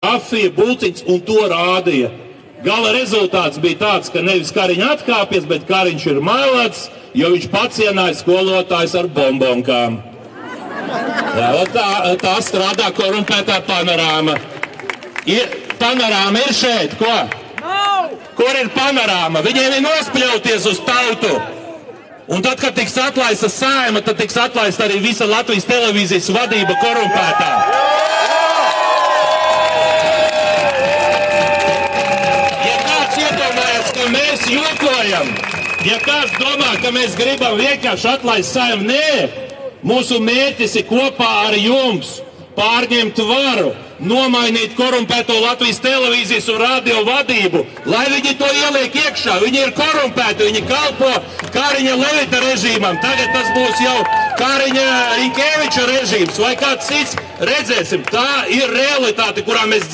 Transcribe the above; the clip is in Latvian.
kafija, bulciņas un to rādīja. Gala rezultāts bija tāds, ka nevis Kariņš atkāpjas, bet Kariņš ir melats, jo viņš pacienāja skolotājs ar bombonkām. Jā, tā strādā korumpētā Panorāma. Panorāma ir šeit, ko? Kur ir Panorāma? Viņiem ir nospļauties uz tautu. Un tad, kad tiks atlaista Saeima, tad tiks atlaista arī visa Latvijas televīzijas vadība korumpētā. Ja kāds iedomājas, ka mēs jokojam, ja kāds domā, ka mēs gribam vienkārši atlaist Saeimu, nē, mūsu mērķis ir kopā ar jums pārņemt varu, nomainīt korumpēto Latvijas televīzijas un radio vadību, lai viņi to ieliek iekšā. Viņi ir korumpēti, viņi kalpo Kariņa Levita režīmam. Tagad tas būs jau Kariņa Rinkēviča režīms vai kāds cits. Redzēsim, tā ir realitāte, kurā mēs dzīvojam.